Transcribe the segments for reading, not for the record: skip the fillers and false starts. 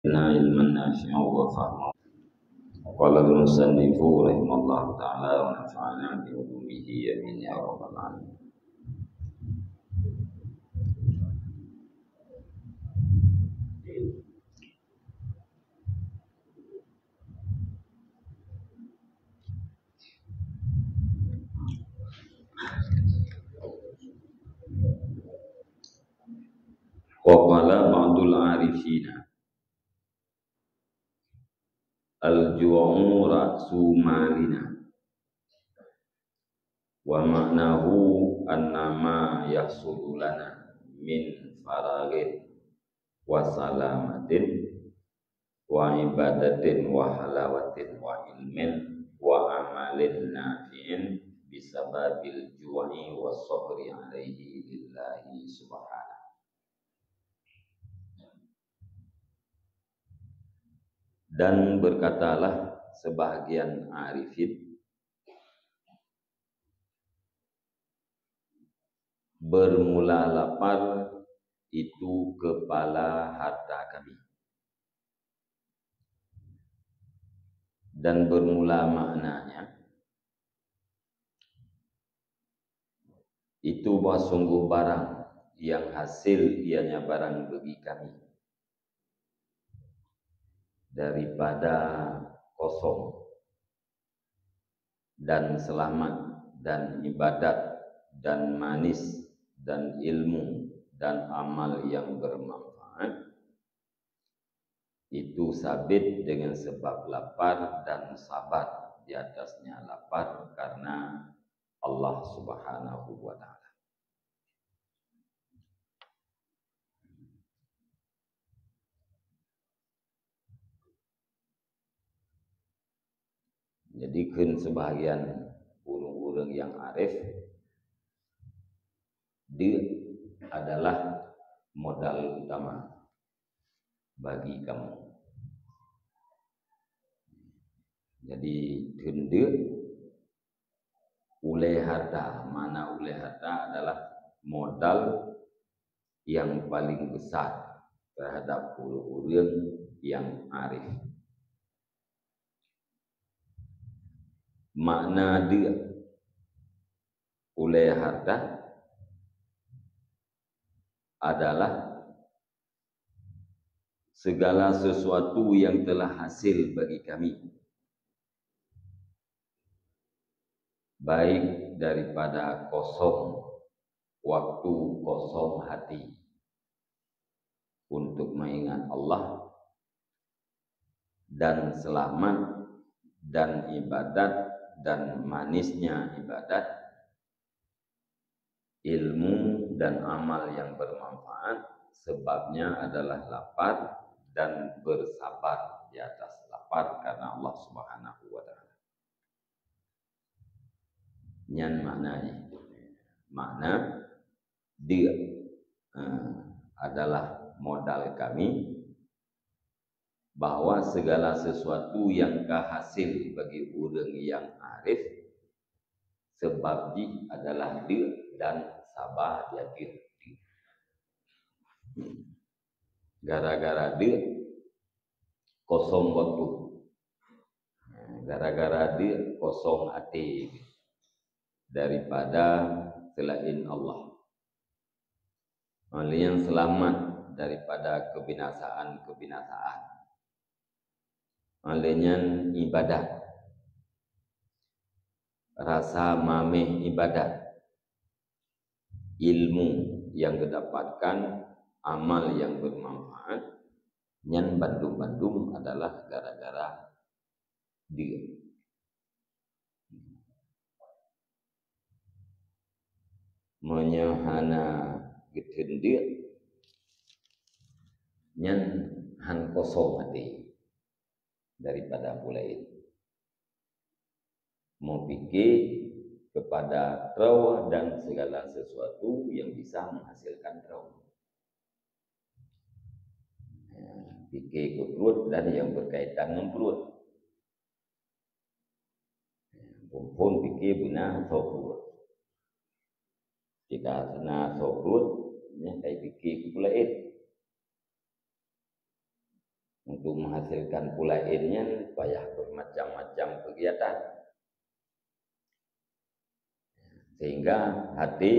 علما نافعا وفهما. قال المصنف رحمه الله تعالى ونفعنا بعلومه امين يا رب العالمين. Qala ba'dul arifina al-ju'u ra'su malina wa ma'nahu annama yahsulu lana min faraghin wa salamatin wa ibadatin wa halawatin wa ilmin wa amalin nafi'in bisababil ju'i wa sabri alaihi lillahi subhanahu. Dan berkatalah sebahagian arifin, bermula lapar itu kepala harta kami, dan bermula maknanya itu bahwa sungguh barang yang hasil ianya barang bagi kami daripada kosong dan selamat dan ibadat dan manis dan ilmu dan amal yang bermanfaat, itu sabit dengan sebab lapar dan sabar di atasnya lapar karena Allah Subhanahu wa ta'ala. Jadi kan sebahagian urang-urang yang arif dia adalah modal utama bagi kamu. Jadi dia uleh harta, mana uleh harta adalah modal yang paling besar terhadap urang yang arif. Makna dia uleh harta adalah segala sesuatu yang telah hasil bagi kami, baik daripada kosong waktu, kosong hati untuk mengingat Allah, dan selamat dan ibadat dan manisnya ibadat, ilmu dan amal yang bermanfaat, sebabnya adalah lapar dan bersabar di atas lapar karena Allah Subhanahu wa ta'ala. Nyan maknanya, makna dia adalah modal kami, bahwa segala sesuatu yang kehasil bagi orang yang arif sebabnya adalah dia dan sabar dia dia. Gara-gara dia kosong waktu, gara-gara dia kosong hati daripada selain Allah, yang selamat daripada kebinasaan-kebinasaan, alenya ibadat, rasa mameh ibadat, ilmu yang didapatkan, amal yang bermanfaat, nyan bandung-bandung adalah gara-gara dia. Menyahana geden dia nyan han kosong hati daripada mulai mau fikir kepada trawa dan segala sesuatu yang bisa menghasilkan trawa, fikir ke perut dan yang berkaitan dengan perut, pun fikir benar perut, jika sana perut nya kai fikir ke lain. untuk menghasilkan pula ilnya payah bermacam-macam kegiatan, sehingga hati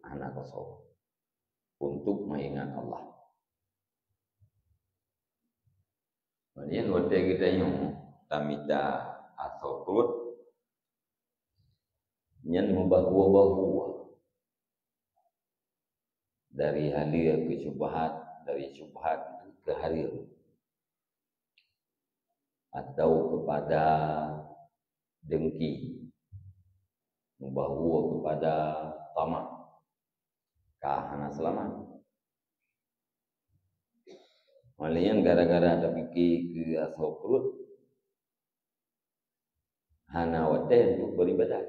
anak kosong untuk mengingat Allah. Kemudian waktu kita yang tamita atau perut yang membahua-bahua dari halia ke syubhat, dari syubhat ke halia, atau kepada dengki, membahua kepada tamak, kahana selamat. Malian gara-gara ada fikir ke asal perut, hana wate untuk beribadah.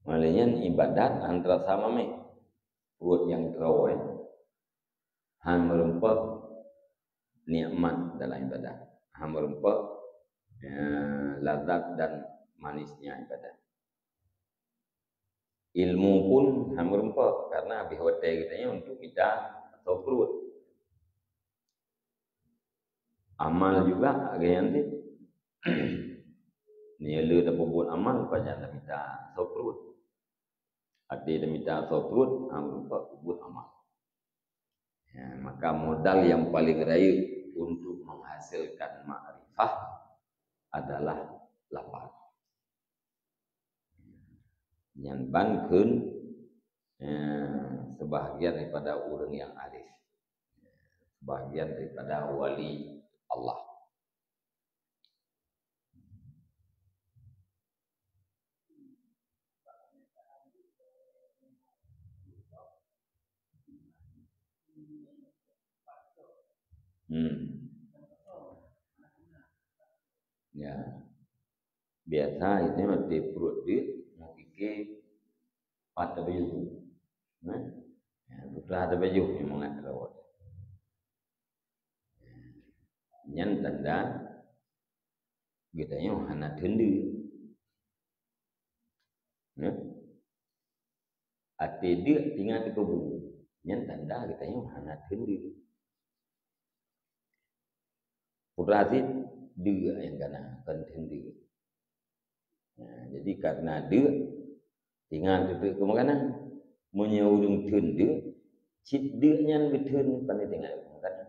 Malian ibadat antara sama me perut yang terawih, han merempat nikmat dalam ibadah, han merempat lazat dan manisnya ibadah. Ilmu pun han merempat karena habis wate kitanya untuk kita atau perut. Amal juga agak nanti ni lu dah buat amal banyak dah minta atau perut. Ada dah minta atau perut, lupa buat amal. Ya, maka modal yang paling raya untuk menghasilkan ma'rifah adalah lapar. Yang bangkeun sebahagian daripada orang yang arif, sebahagian daripada wali Allah. Ya, biasa itu mati perut dia mau fikir pada baju, putra ada baju memang nak rawat. Yang tanda kita yang hana tendu, ati dia tinggal di kubu. Yang tanda kita yang hana tendu. Putra dia yang kena tendu. Jadi karena dia tinggal di kubu makanan, menyurung tendu, cip dia yang betul pandai tinggal makanan.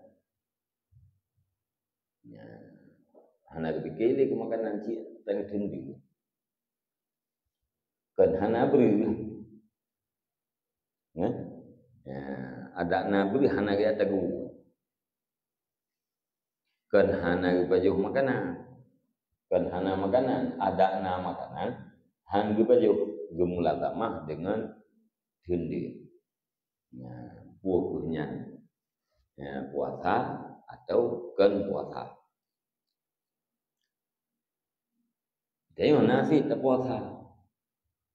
Hana berfikir ke makanan cip tengah tendu. Kan hana beri. Ada nabri hana gaya tagu. Kan hana baju makanan. Kan hana makanan, ada na makanan, han baju gemula tamah dengan tendi. Puahnya puasa atau kan puasa. Jadi mana sih tak puasa?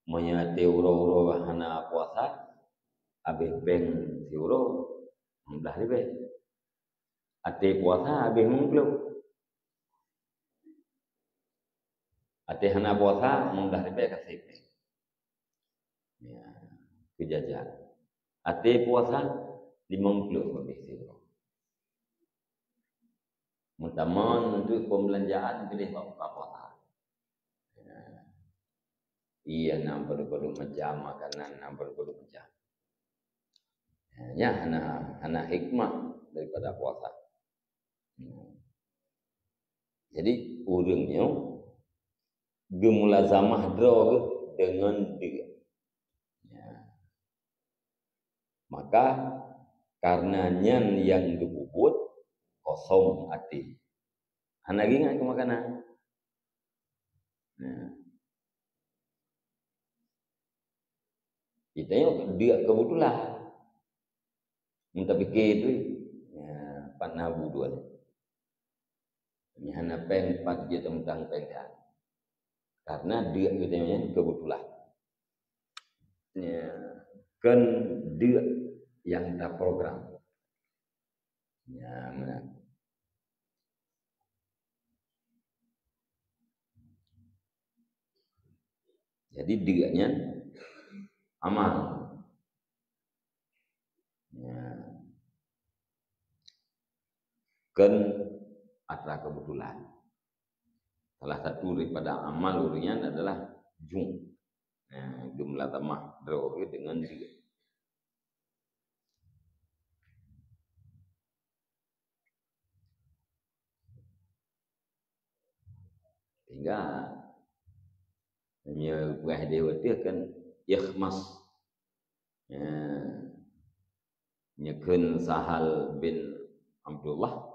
Menyati uro-uro hana puasa, abis beng si uro, mudah lebih. Ati puasa abis mengkluk. Ati hana puasa mudah lebih kasih. Ya, kejajah. Ati puasa 50 habis si uro. Mutaman untuk pembelanjaan pilih buka puasa. Iya, nampak macam makanan, nampak macam. Ya, hana hikmah daripada puasa. Jadi urangnya gemulazamah drog dengan dia. Maka karenanya yang dibubut kosong hati. Hana ingat ke makanan. Kita dia kebetulan minta fikir itu panah buduan. Ini hana peng pat dia tentang pengkan. Karena dia katanya kebetulan. Kan dia yang tak program. Ya, mana? Jadi dianya amal. Ya. kan atra kebetulan. Salah satu daripada amal urian adalah jum. Jumlah tamah draw dengan dia. Sehingga nya buah dewa dia kan ikhmas. Nyekeun Sahal bin Abdullah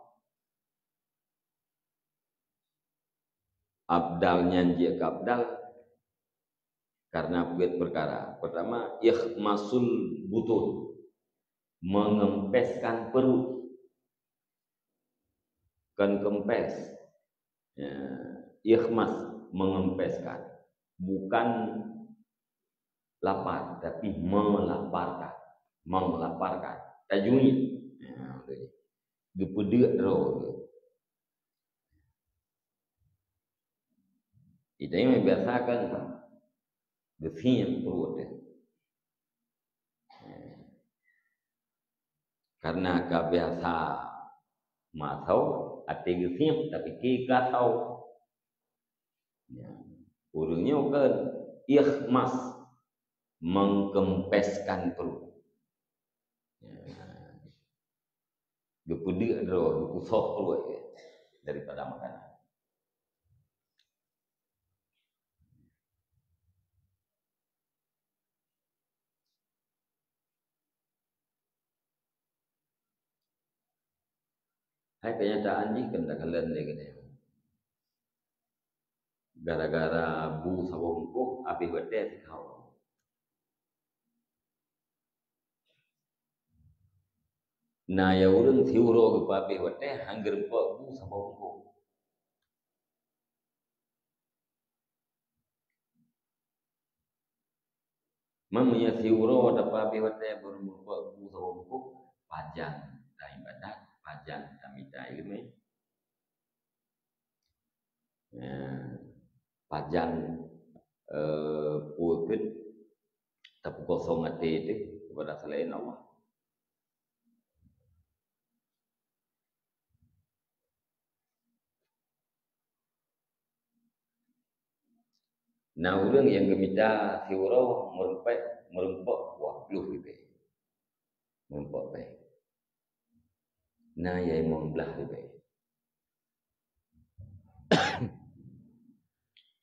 abdal nyanji ke abdal karena buat perkara. Pertama, ikhmasul butun, mengempeskan perut. Kan kempes. Ya, ikhmas, mengempeskan. Bukan lapar, tapi melaparkan. Melaparkan. Tajwid. Ya, gepedek roh. Itu yang membiasakan gesing perut dia. Karena kebiasa masau ati gesing tapi kita tahu. Ya. Urungnya kan ikhmas, mengkempeskan perut. Gepedek roh, gepusok perut daripada makanan. Hai kenyataan ni kena kalian ni kena. Gara-gara bu sawungkuh api bete kau. Nah ya urang siuro ke api bete hangger bu sawungkuh. Mamanya siuro dapat api bete berumur bu sawungkuh panjang dah ibadat panjang tamita ilmu. Panjang pulkit tapi kosong hati itu kepada selain Allah. Nah orang yang gemita siuro merempok wapluh gitu. Merempok baik. Nah yang membelah lebih.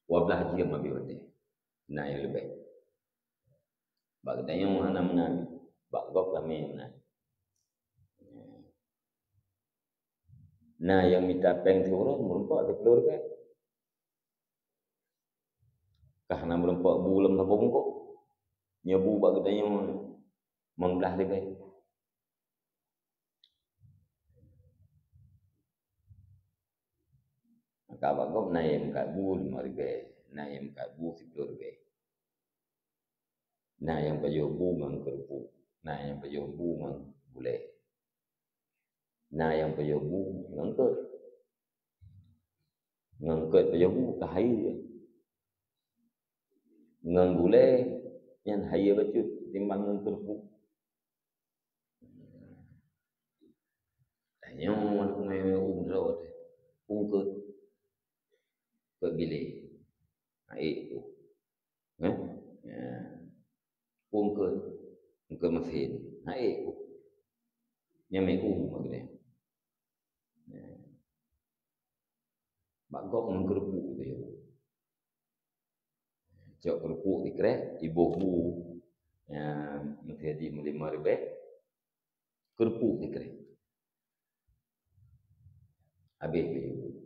Wablah dia mabiyode. Nah yang lebih. Bagdanya mana bagok kami nah. Nah yang minta peng siuro merempok ada keluar ke. Karena merempok bulam sabung kok. Nyebu bagdanya membelah lebih. Maka bagok naim kabu 5,000, naim kabu 10,000. Nah yang pajobu mang kerupuk, nah yang pajobu mang gulai, nah yang pajobu ngangkut pajobu kahai, ngang gulai yang hai bacut timbang ngang kerupuk. Tanya orang mai umrah tu, ungkut berbili, itu, ungkut mesin, itu, yang mai macam bagok ngang kerupuk tu ya. Cok kerupuk dikrek, ibu-ibu yang menjadi 5,000 kerupuk dikrek. Habis begitu.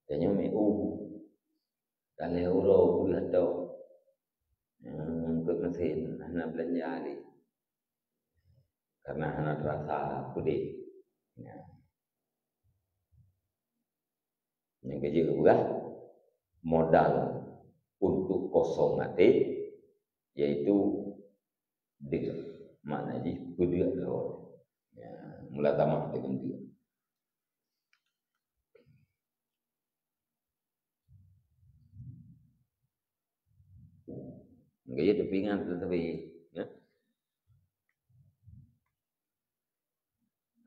Tanya kalau euro pula tahu ke mesin anak belanja ni. Karena anak terasa pedih. Yang kerja berah modal untuk kosong hati yaitu dia mana ji pedih loh. Mula tamak dengan dia. Gaya tepingan tetapi ya.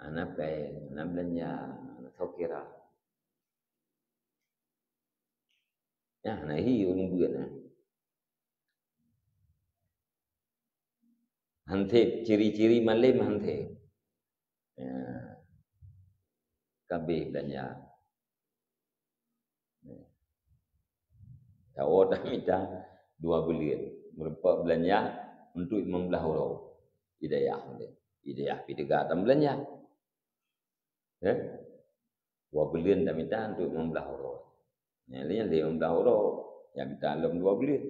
anak peng, anak belanja, anak sokira. Ya, anak hiu ni buat nah. Hantip, ciri-ciri malim hantip. Ya, kabeh belanja. Tahu dah minta 2 bulan. Merupakan belanja untuk 15 orang. Hidayah pidega tam belanja. Ya. 2 bulan dah minta untuk 15 orang. Yang lain dia 15 orang. Yang minta dalam 2 bulan.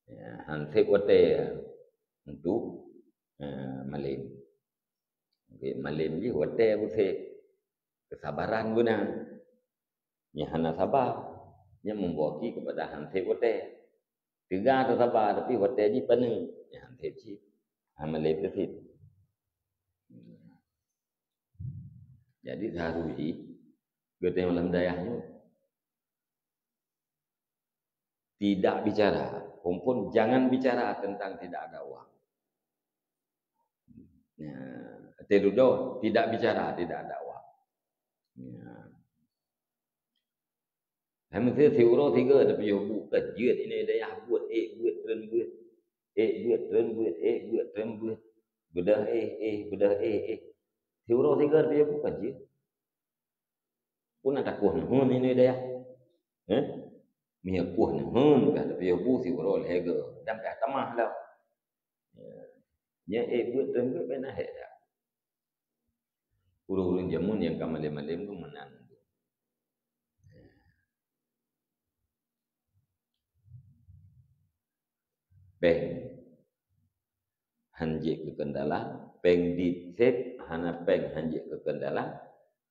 Ya, hantip wate untuk malim. Okay, malim je wate wate kesabaran guna. Yang hana sabar. Yang membuaki kepada hantip wate. Tiga tu sabar tapi wate je penuh. Yang hantip je. Malim tu fit. Jadi seharusnya kita yang dalam dayahnya tidak bicara, pun jangan bicara tentang tidak ada uang. Ya, terudo tidak bicara tidak ada uang. Ya. Kami si euro 3 tapi yo bukan jeut ini dayah buat buat tren buat. Buat tren buat buat tren buat. Bedah bedah si euro 3 tapi yo bukan jeut. Pun ada kuah ini dayah. Mia kuah ni kan tapi yo bu si euro lego dam ka tamah lah. Ya buat tren buat pernah dah. Urung-urung jamun yang kamalim-malim tu menang. Peng hanjik ke kendala, peng ditset hana peng hanjik ke kendala,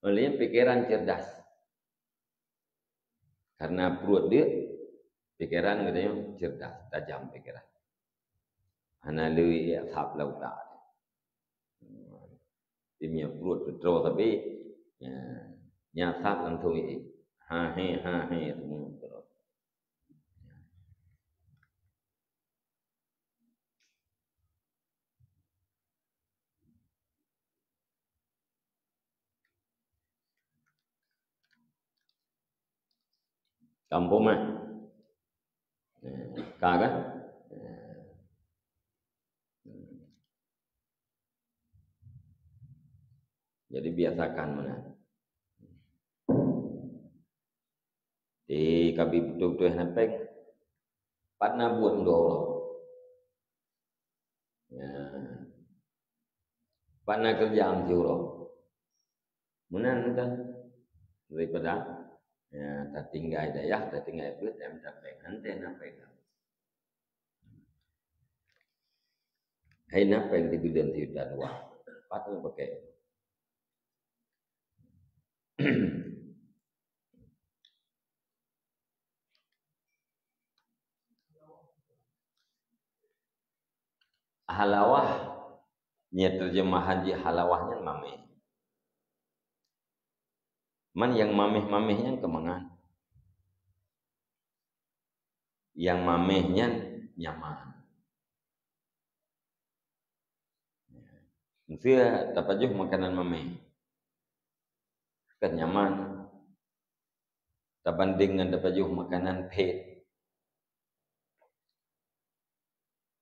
oleh pikiran cerdas. Karena perut dia pikiran katanya cerdas, tajam pikiran. Hana lui ashab lauta. Dia punya perut betul tapi nyasap langsung ini. Ha he semua terus. Kampung mah. Kagak. Jadi biasakan mana. Di kabi betul-betul napeng. Patna buat dua. Ya. Patna kerja am juro. Munan kan daripada ya tak tinggal dayah, tak tinggal buat yang tak peng hante napeng. Hai napeng di bidan tiudan wah. Patna pakai. Halawah nya terjemahan di halawahnya mameh. Man yang mameh-mamehnya kemangan. Yang mamehnya nyaman. Mesti dapat juga makanan mameh. Kan nyaman. Tak banding dengan dapat juga makanan pet.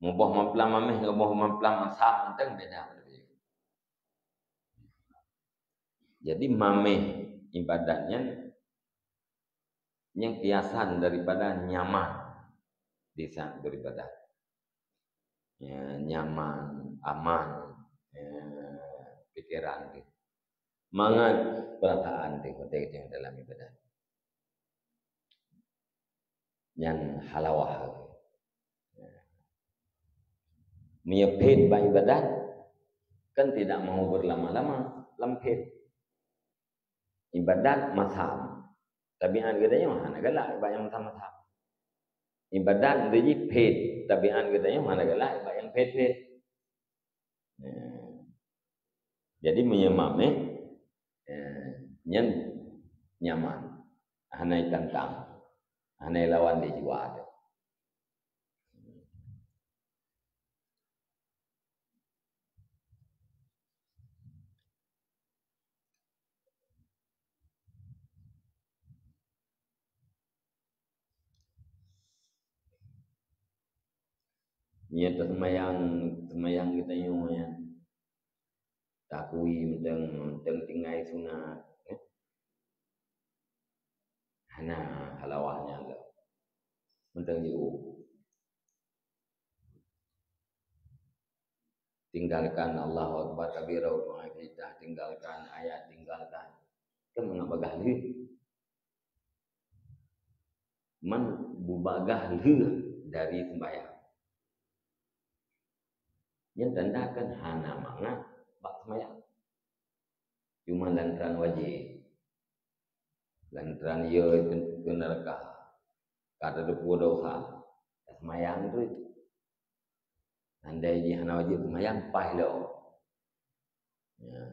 Mubah mamplam mameh, mubah mamplam masam, itu beda. Jadi mameh ibadatnya yang kiasan daripada nyaman di sana daripada ya, nyaman, aman, pikiran, mangat perasaan di konteks dalam ibadat yang halawah. Menyepit bang ibadat kan tidak mau berlama-lama lempit. Ibadat mazhab. Tabiat katanya mana galak bayang mazhab. Ibadat jadi pet, tabiat katanya mana galak bayang pet. Jadi menyemame nyaman. Hanai tantang. Hanai lawan di jiwa ada. nya semayang kita yang takui menteng tinggai sunat hana halawahnya enggak menteng jiu tinggalkan Allahu Akbar kabira doa kita tinggalkan ayat tinggalkan kan mengabagah li man bubagah li dari sembahyang yang tandakan hana mangat bak sembahyang cuma lantaran wajib lantaran ye ke neraka kata depu dosa sembahyang tu andai ji hana wajib sembahyang pah lo ya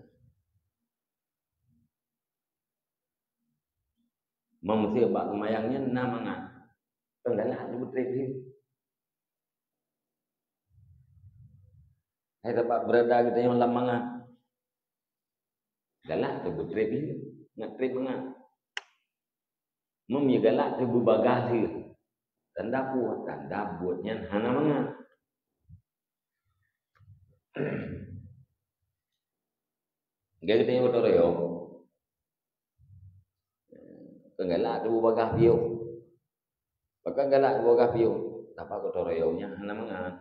mesti bak sembahyangnya namangan tenggalah tu betrip dia hai dapat berada kita yang lamangan galak tu betrip dia nak trip mangan mem galak tu berbagah dia tanda buatnya hana mangan gaya kita yang betul yo tenggalah tu berbagah dia maka galak berbagah dia apa betul yo nya hana mangan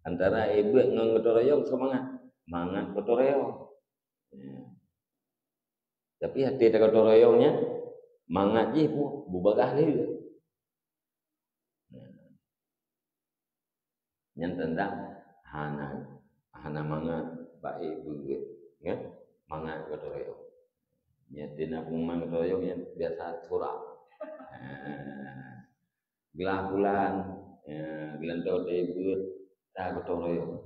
antara ibu dengan kotoreo semangat mangat kotoreo tapi hati tak kotoreo nya mangat je pun bubagah dia yang tentang hana mangat baik begitu ya mangat kotoreo nya dina pengman kotoreo yang biasa surak gelah bulan gelantau ibu tak kotoreo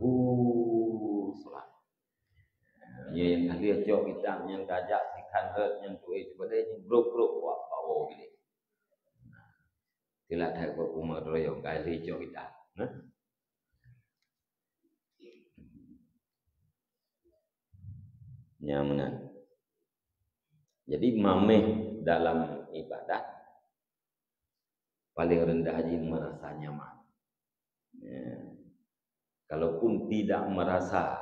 surat yang kali jauh kita yang kajak si kanret yang tuai sebenarnya yang bro wah bawa gini tidak ada umur royong kali jauh kita nyaman jadi mameh dalam ibadah paling rendah aja merasa nyaman kalaupun tidak merasa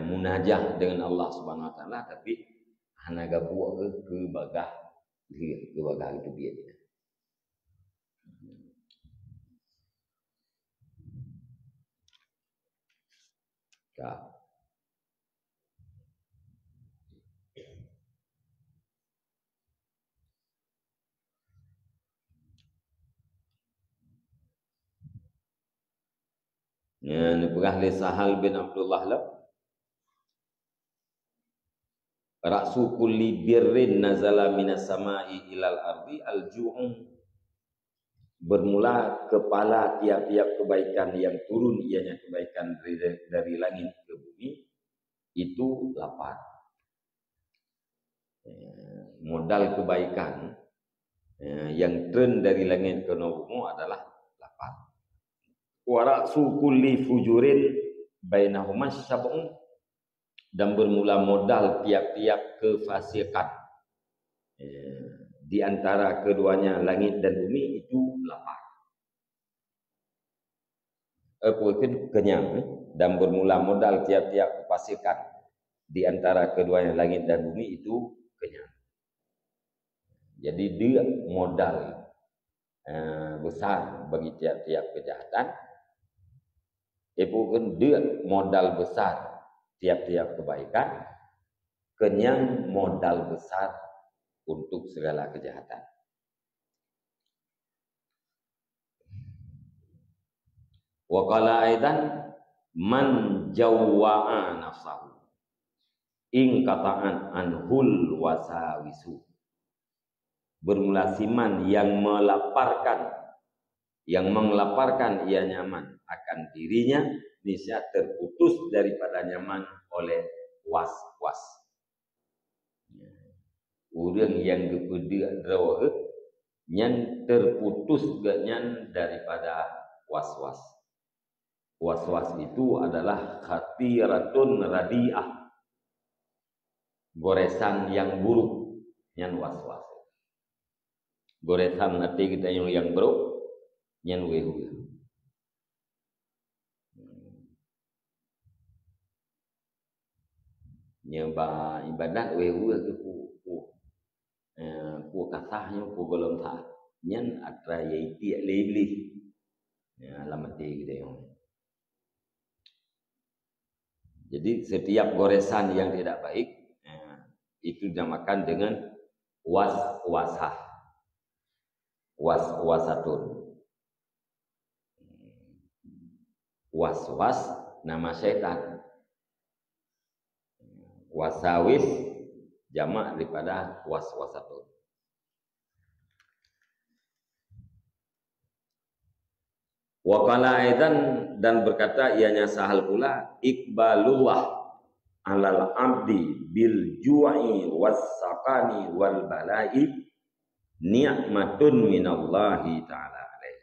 munajah dengan Allah Subhanahu Wa Taala tapi hana gabuak ke bagah itu dia ka ni pegah li Sahal bin Abdullah lah Ra'su kulli birrin nazala minas sama'i ilal ardi al-ju'u bermula kepala tiap-tiap kebaikan yang turun ianya kebaikan dari langit ke bumi itu lapar modal kebaikan yang turun dari langit ke bumi adalah lapar wa ra'su kulli fujurin bainahuma sab'un dan bermula modal tiap-tiap kefasikan di antara keduanya langit dan bumi itu lapar. Kenyang dan bermula modal tiap-tiap kefasikan di antara keduanya langit dan bumi itu kenyang. Jadi dia modal besar bagi tiap-tiap kejahatan. Bukan dia modal besar tiap-tiap kebaikan, kenyang modal besar untuk segala kejahatan. Wa qala aidan man jawwa'a nafsahu in qata'an anhul wasawisu. Bermula siman yang melaparkan ia nyaman akan dirinya niscaya terputus daripada nyaman oleh was-was. Orang yang gepede draw yang terputus ganyan daripada was-was. Was-was itu adalah khatiratun radiah. Goresan yang buruk yang was-was. goresan nanti kita yang bro nyen wehu. Nyeba ibadat wehu ke ku kasahnya ku golong sah nyen atra yaiti lebli ya lamati gitu yang. Jadi setiap goresan yang tidak baik itu dinamakan dengan waswasah, waswasatun. Waswas nama syaitan. Wasawis jamak daripada waswasatun. Wa qala aidan dan berkata ianya sahal pula iqbalullah alal abdi bil ju'i was saqani wal bala'i ni'matun minallahi ta'ala alaihi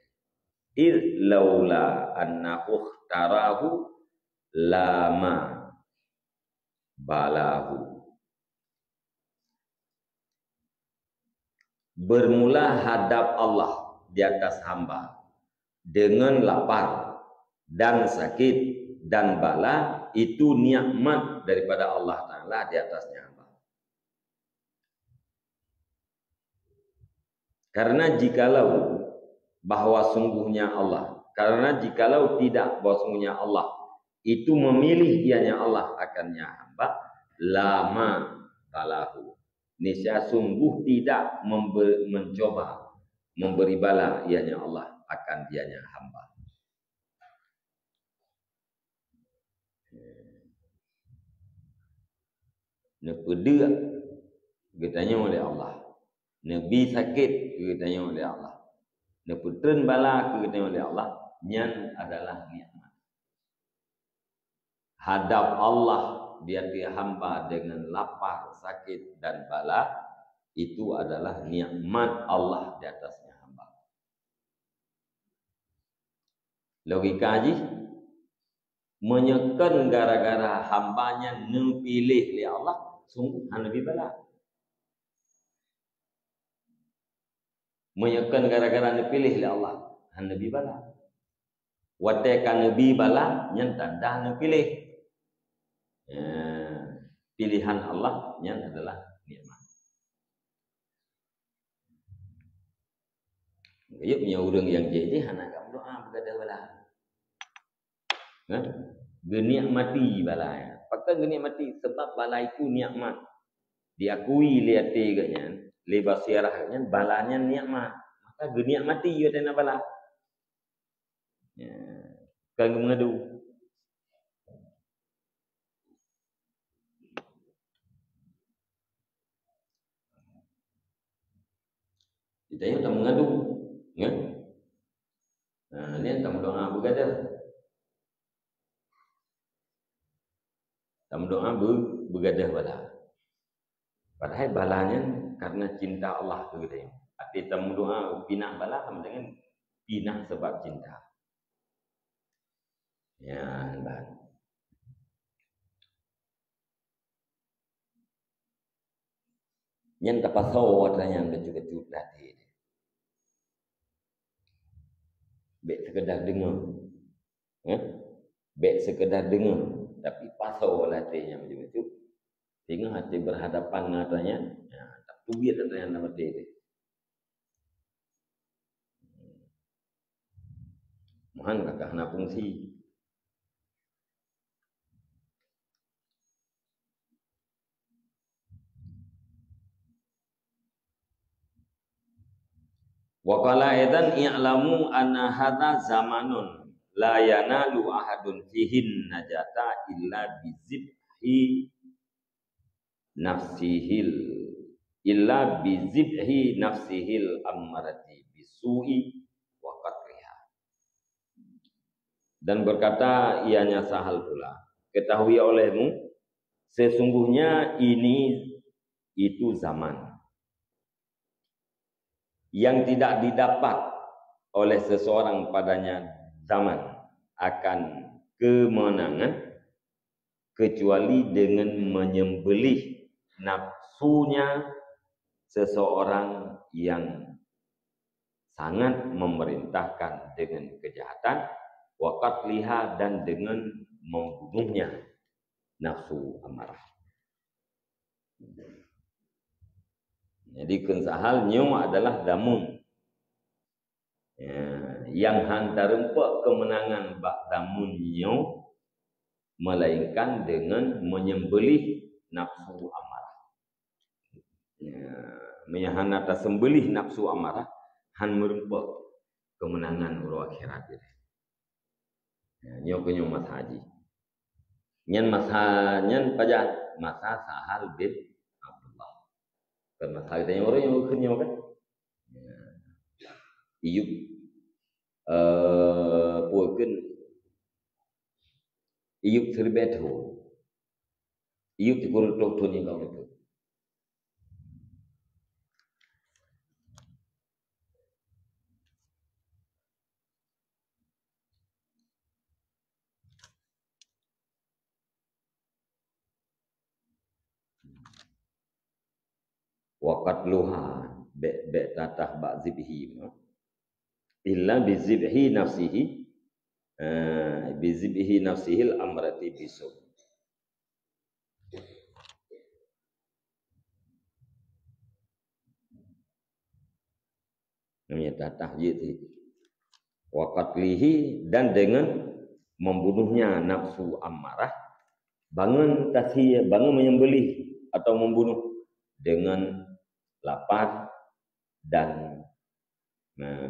id laula annahu ikhtarahu lama balahu. Bermula hadap Allah di atas hamba dengan lapar dan sakit dan bala itu nikmat daripada Allah Ta'ala di atasnya hamba. Karena jikalau bahwa sungguhnya Allah, karena jikalau tidak bahwa sungguhnya Allah itu memilih ianya Allah akannya hamba, lama balahu. Niscaya sungguh tidak mencoba memberi bala ianya Allah akan dianya hamba. Nepeda ditanya oleh Allah. Nabi sakit ditanya oleh Allah. Neputren bala ditanya oleh Allah. Nyan adalah nikmat. Hadap Allah di hati hamba dengan lapar, sakit dan bala itu adalah nikmat Allah di atasnya hamba. Logika haji menyekan gara-gara hambanya nepilih oleh Allah sungguh lebih bala. Menyekan gara-gara nepilih oleh Allah lebih bala. Watekan lebih bala nyen tanda nepilih. Pilihan Allah yang adalah nikmat. Ia punya orang yang jadi anak kamu doa berkata bala. Genikmati bala ya. Pakai genikmati sebab bala itu nikmat. Diakui lihat teganya, lebas siarahnya balanya nikmat. Maka genikmati ia dana bala. Ya, kan mengadu. Kita yang tak mengadu, ya. Nah, ini tak doa begadang. Tak doa begadah bala. Padahal balanya karena cinta Allah tu kita. Arti tamu doa pinah bala sama dengan pinah sebab cinta. Ya, bang. Yang tapasau watanya kecut-kecut hati. Bek sekedar dengar. Bek sekedar dengar. Tapi pasau hatinya macam itu. Sehingga hati berhadapan katanya. Ya, tak tubir katanya nama hati. Mohon kakak nak fungsi. Wa qala aidan i'lamu anna hadza zamanun la yanalu ahadun fihin najata illa bizibhi nafsihil ammarati bisu'i wa qatliha. Dan berkata ianya sahal pula, ketahui olehmu sesungguhnya ini itu zaman yang tidak didapat oleh seseorang padanya zaman akan kemenangan kecuali dengan menyembelih nafsunya seseorang yang sangat memerintahkan dengan kejahatan, wa qatliha, dan dengan membunuhnya nafsu amarah. Jadi kensahal nyo adalah damun. Yang hantarempak kemenangan bak damun nyo melainkan dengan menyembelih nafsu amarah. Menyahanata sembelih nafsu amarah han merempak kemenangan uro akhirat ini. Nyo kunyo mas haji. Nyan pajak masa Sahal bin Abdullah. Kan mas haji tanya orang yang kunyo kan. Iyuk puaken iyuk terbeto. Iyuk dikurut doktor ni kau itu. Waqat luha be tatah ba zibhi illa bi zibhi nafsihi al-amrati bisu. Namanya tatah yiti. Waqat lihi, dan dengan membunuhnya nafsu amarah, bangun menyembelih atau membunuh dengan lapar dan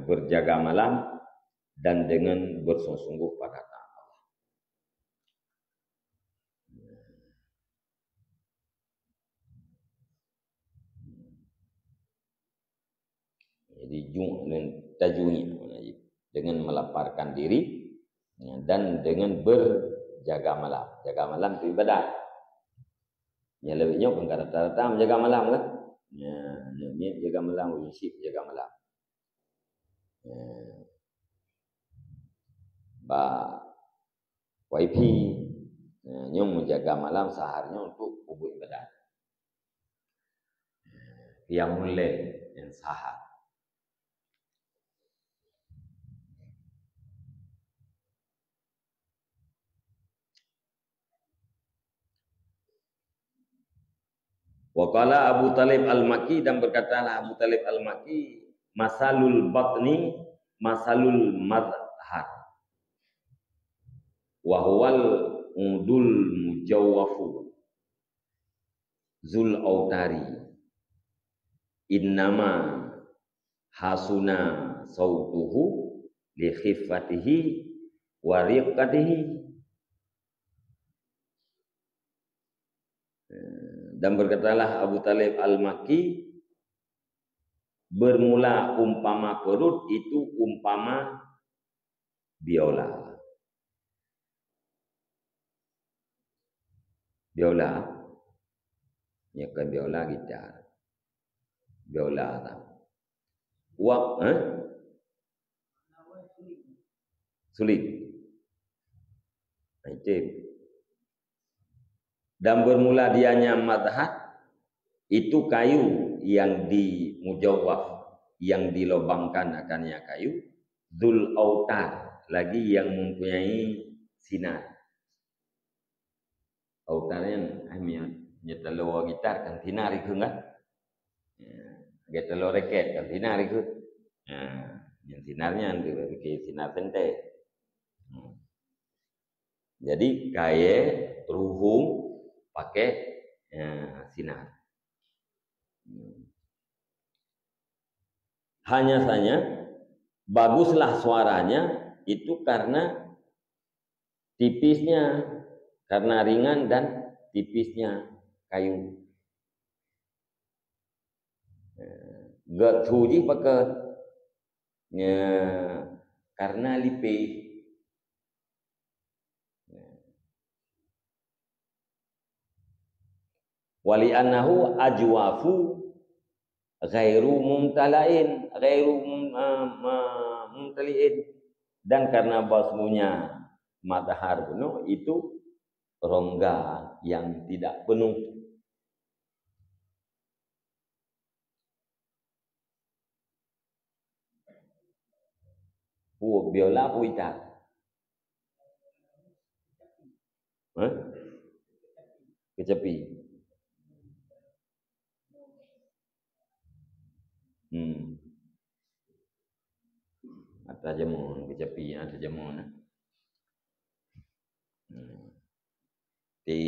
berjaga malam dan dengan bersungguh-sungguh pada taat Allah. Jadi tajuni dengan melaparkan diri dan dengan berjaga malam. Jaga malam itu ibadah. Ya lebihnya pun rata-rata menjaga malam kan. Ya, ni jaga malam, wisip jaga malam. Ba wifi nyong menjaga malam saharnya untuk kubur ibadah. Yang mulai yang sahar. Waqala Abu Talib Al-Makki, dan berkatalah Abu Talib Al-Makki, masalul batni masalul madhar wa huwal udul mujawwafu zul autari innama hasuna sautuhu li khiffatihi wa riqatihi. Dan berkatalah Abu Talib Al-Makki, bermula umpama perut itu umpama biola. Biola, ya kan biola gitar. Biola tak. Sulit. Itu. Dan bermula dianya madhat itu kayu yang dimujawwaf, yang dilobangkan akannya kayu, dzul autar, lagi yang mempunyai sinar. Autarnya nyetelo gitar kan sinar itu enggak? Getelo reket kan sinar itu. Yang sinarnya ke sinar sente. Jadi kaya ruhum pakai sinar. Hanya saja baguslah suaranya itu karena tipisnya, karena ringan dan tipisnya kayu. Gak suji pakai karena lipe. Wali annahu ajwafu ghairu mumtalain, dan karena basmunya madhar penuh itu rongga yang tidak penuh. Pu biola pu itat. Hah? Kecapi. Atas jamun kecapi atas jamun. Ti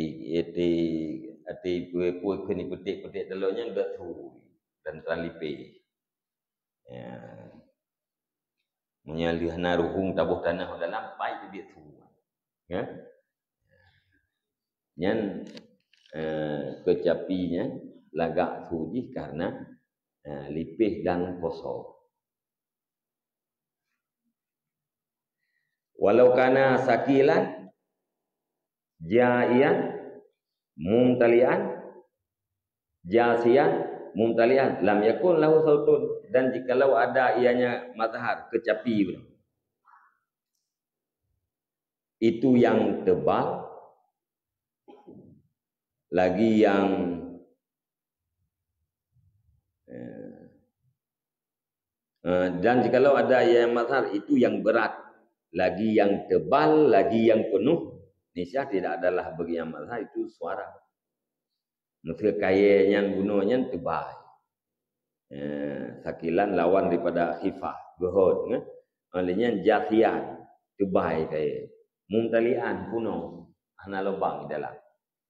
pu keni petik telurnya dah tu dan terlipe. Ya. Menyalih naruhung tabuh tanah dalam pai dia tu. Ya. Yang kecapinya lagak suji karena lipih dan kosong. Walau kana sakilan jaian mumtalian jasian mumtalian lam yakun lahu sautun, dan jikalau ada ianya mazhar kecapi itu yang tebal lagi yang dan jikalau ada yang mazhar itu yang berat lagi yang tebal lagi yang penuh, niscaya tidak adalah bagi yang mazhar itu suara. Maka kaya yang gunanya tebal. Sakilan lawan daripada khifah, gehod. Olehnya jathian, tebal kaya. Mumtalian, kuno. Hana lubang dalam.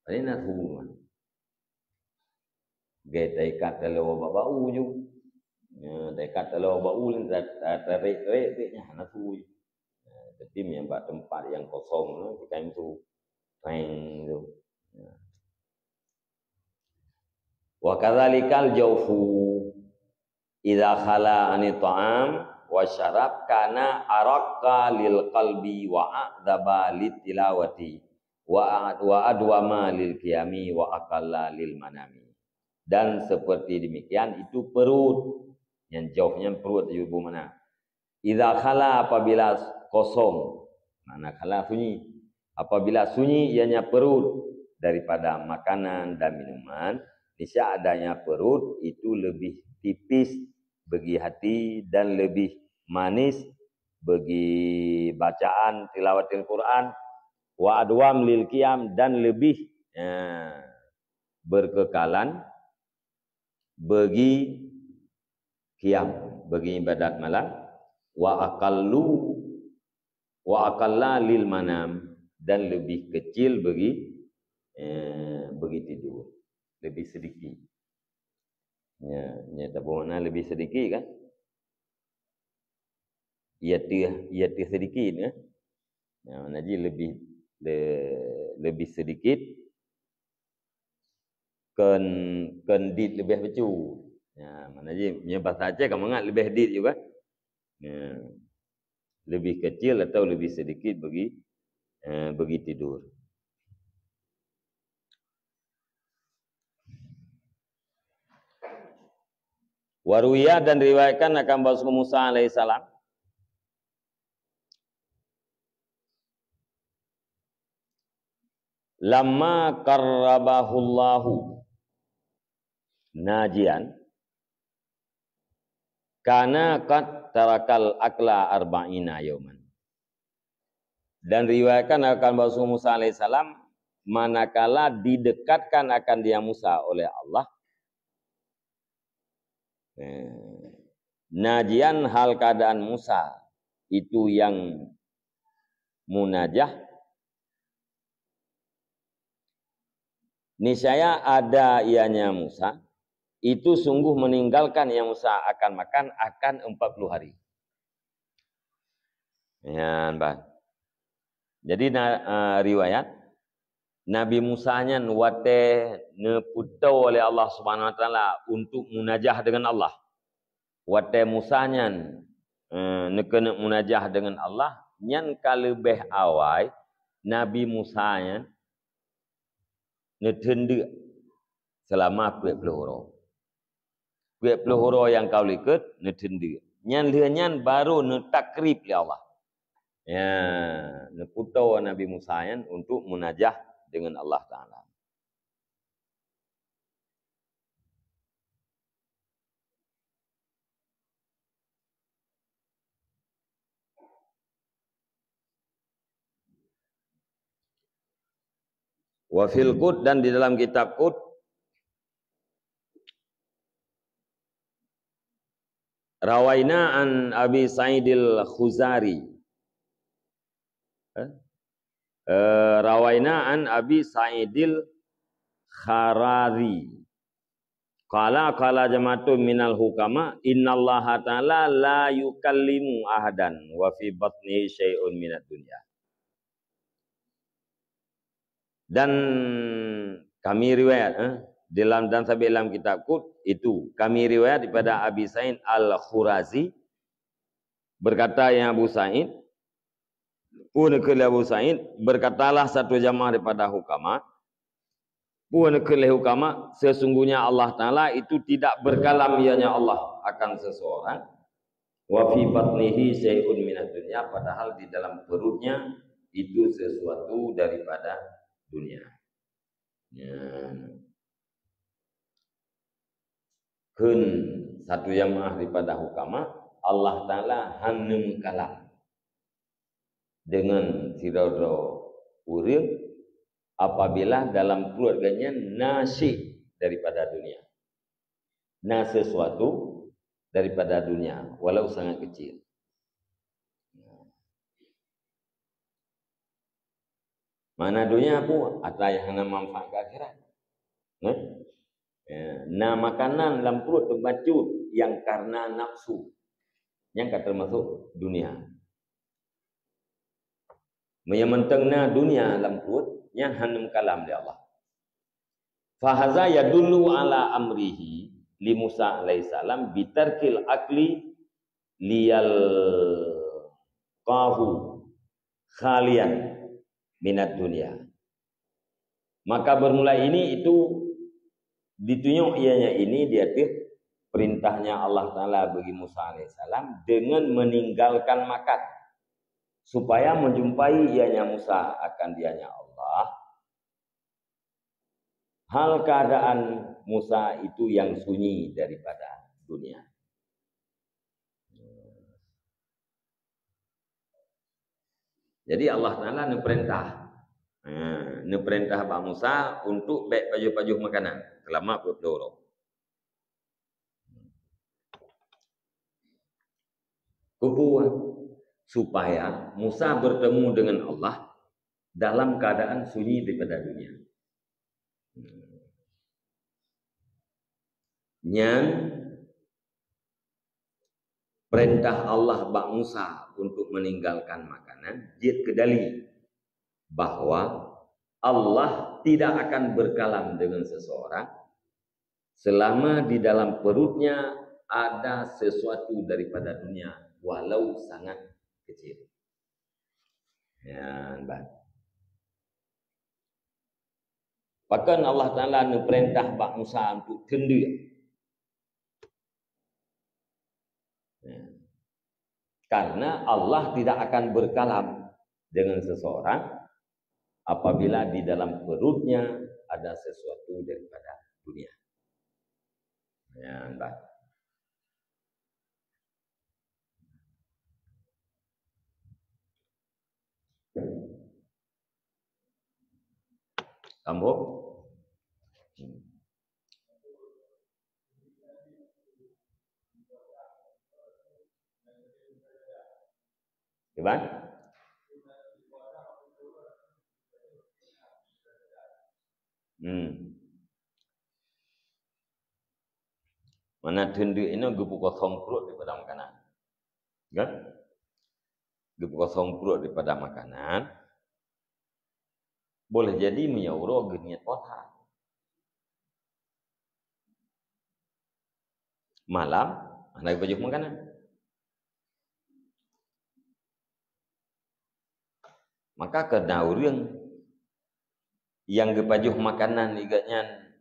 Ini nak hubungan. Gaya taikat kalau bau juga. Taikat kalau bau, tarik-tarik, hana suwi. Tapi memang tempat yang kosong, kita itu peng tu. Wa kadzalikal jawfu idza khala ani ta'am wa syarab kana araqqa lil qalbi wa a'daba lit tilawati wa adwama lil qiyami wa aqalla lil manami. Dan seperti demikian itu perut yang jauhnya perut ibu mana. Idza khala apabila kosong, mana khala sunyi. Apabila sunyi ianya perut daripada makanan dan minuman, niscaya adanya perut itu lebih tipis bagi hati dan lebih manis bagi bacaan tilawatil Quran, wa adwam lil qiyam, dan lebih berkekalan bagi qiyam, bagi ibadat malam, wa aqalla lil manam, dan lebih kecil bagi tidur, lebih sedikit. Ya tabungan lebih sedikit kan? Ia sedikit kan? Jadi lebih sedikit kan dit lebih becu. Mana je punya bahasa Aceh kamu ingat lebih dit juga. Lebih kecil atau lebih sedikit bagi tidur. Waruya, dan riwayatkan akan Rasul Musa alaihissalam lamma qarrabahullahu najian kana qad tarakal akla arba'ina yauman. Dan riwayatkan akan Rasul Musa alaihissalam manakala didekatkan akan dia Musa oleh Allah, najian hal keadaan Musa itu yang munajah, niscaya ada ianya Musa itu sungguh meninggalkan yang Musa akan makan akan 40 hari. Ya, Mbak. Jadi riwayat Nabi Musa-nya nuwate neputau oleh Allah Subhanahu wa taala untuk munajah dengan Allah. Wate Musa-nya nekena munajah dengan Allah, nyan kalebeh awai Nabi Musa-nya netende selama 20 orang. 20 orang yang kau lihat netende. Nyan lianyan baru netakrib oleh Allah. Ya, neputau Nabi Musa untuk munajah dengan Allah Ta'ala. Wa fil Qud, dan di dalam kitab Qud, rawaina an Abi Sa'idil Khuzari. Rawaina an Abi Sa'idil Kharari. Qala jama'atun minal hukama innallaha ta'ala la yukallimu ahadan wa fi batnihi syai'un minad dunya. Dan kami riwayat dalam dan sampai dalam kitab Qud itu kami riwayat daripada Abi Sa'id Al-Khurazi berkata yang Abu Sa'id pun ke Abu Sa'id berkatalah satu jamaah daripada hukama pun ke hukama sesungguhnya Allah Taala itu tidak berkalam ianya Allah akan seseorang wa fi batnihi syai'un minad dunya, padahal di dalam perutnya itu sesuatu daripada dunia. Ya. Kun satu jamaah daripada hukama Allah Taala hanya kalam dengan sira-sira urang apabila dalam keluarganya nasi daripada dunia. Nah sesuatu daripada dunia walau sangat kecil. Mana dunia apa? Ada yang hanya manfaat ke akhirat. Nah makanan dalam perut terbacut yang karena nafsu, yang termasuk dunia. Menyemantengna dunia dalam perut yang hanum kalam di Allah. Fahaza yadullu ala amrihi li Musa alaihissalam bitarkil akli liyal qahu khalian minat dunia. Maka bermula ini itu ditunjuk ianya ini dia perintahnya Allah Ta'ala bagi Musa alaihissalam dengan meninggalkan makan supaya menjumpai ianya Musa akan dianya Allah. Hal keadaan Musa itu yang sunyi daripada dunia. Jadi Allah Ta'ala perintah Pak Musa untuk baik pajuh-pajuh makanan selama 40 orang. Supaya Musa bertemu dengan Allah dalam keadaan sunyi daripada dunia. Yang perintah Allah Bak Musa untuk meninggalkan makanan, dia kedali bahwa Allah tidak akan berkalam dengan seseorang selama di dalam perutnya ada sesuatu daripada dunia walau sangat kecil. Ya, bahkan Allah Ta'ala perintah Bak Musa untuk kendir. Karena Allah tidak akan berkalam dengan seseorang apabila di dalam perutnya ada sesuatu daripada dunia. Ya, baik. Sambung. Gimana? Mana tendu ini gupu kosong perut daripada makanan. Kan? Gupu kosong perut daripada makanan. Boleh jadi menyauruh geniat otak. Malam, mana baju makanan. Maka kena orang yang kepajuh makanan igatnya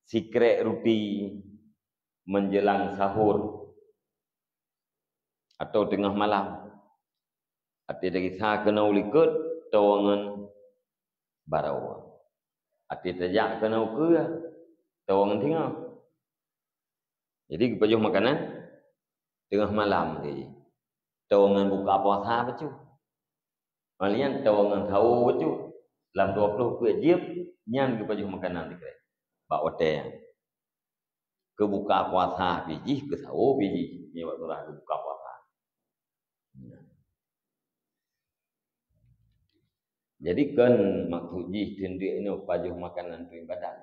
secret rupi menjelang sahur atau tengah malam. Ati dari sah kena ulikut tawangan barawa. Ati terjak kena ukur tawangan tengah. Jadi kepajuh makanan tengah malam ni. Tawangan buka puasa bacu. Malian tawangan tahu bacu. Dalam 20 kuih jip, nyan ke baju makanan di kira. Bak hotel. Ke buka puasa biji, ke sahur biji. Ni waktu lah ke buka puasa. Jadi kan maksud jih tindik ini baju makanan tu ibadat.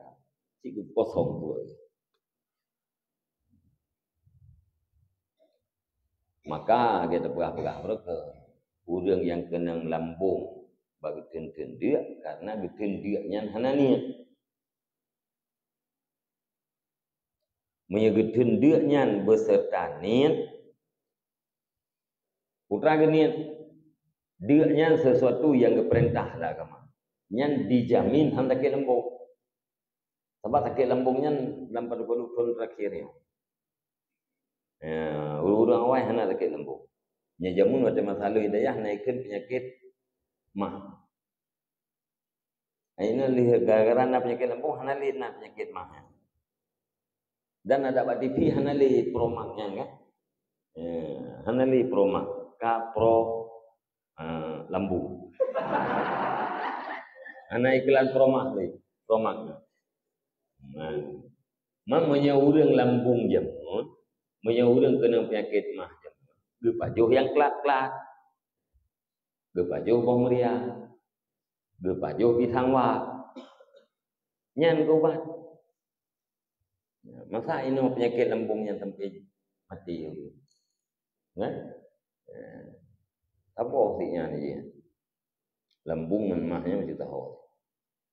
Cikgu kosong tu. Maka kita perah-perah mereka. Orang yang kena lambung bagi tindik karena tindiknya hananiat. Menyebut nyan beserta niat putra niat dia nyan sesuatu yang diperintah lah agama nyan dijamin hang tak lembung sebab tak lembung nyan dalam pada tahun terakhir ni urang awal hana tak lembung nya jamun macam masalah hidayah naikkan penyakit mah ini lihat gara-gara nak penyakit lembung hana lihat nak penyakit mah dan ada bak TV hana lihat promaknya kan hana lihat promak kapro lambu. Anak iklan promak ni, promak. Mamanya orang lambung jam, mamanya orang kena penyakit mah jam. Gepajuh yang kelak-kelak, gepajuh bawang meriah, gepajuh pisang wak, nyan ubat. Masa ini penyakit lambung yang sampai mati, kan? Apa maksudnya ni? Lambung memahnya mesti tahu.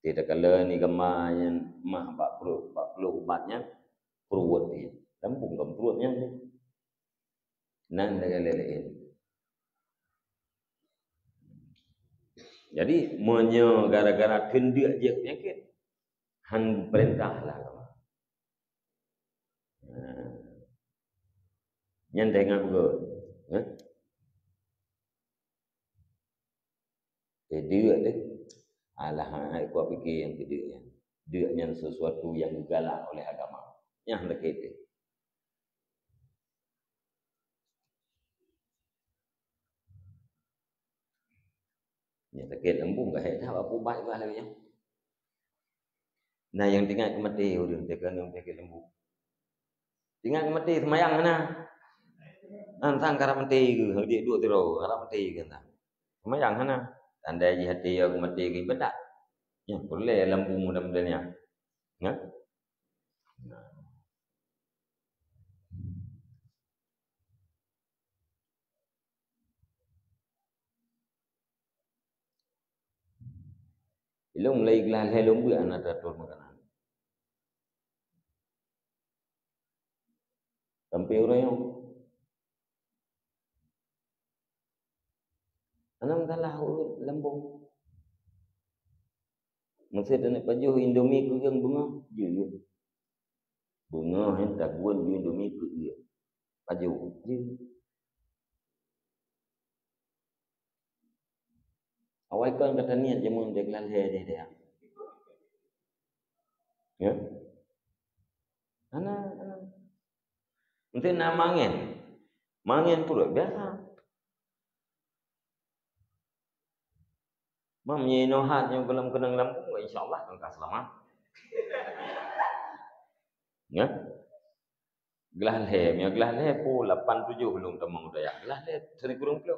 Tidak kala ni gambar yang mah 40 ubatnya perut dia. Lambung kan perutnya ni. Nan dengan lain. Jadi menyo gara-gara kendik je penyakit. Han perintahlah. Yang tengah berut. Dia dia. Alah, aku fikir yang kedua. Dia yang sesuatu yang digalak oleh agama. Yang dekat itu. Yang dekat lembung ke hedah apa baik lah lagi. Nah yang tinggal ke mati udah tekan yang dekat lembung. Tinggal ke mati semayang mana? Antang kara mati ke, dia dua tiro, kara mati ke entah. Semayang mana? Tanda je hati aku mati ke ibadat. Ya, boleh lambung mudah-mudahnya. Ya? Ilung mulai gelah helung buat anak teratur makanan. Sampai orang yang anak salah lambung. Masa dia nak baju Indomie ke yang bunga, je. Bunga yang tak buat Indomie ke dia. Baju je. Awal kan kata niat je mun dia gelah dia. Ya. Anak. Nanti nak mangin. Mangin pula biasa. Mamnya inohat yang belum kena lambung, insyaAllah engkau selamat. Ya. Gelah leher pun 87 belum temang udaya. Gelah leher sering kurung pula.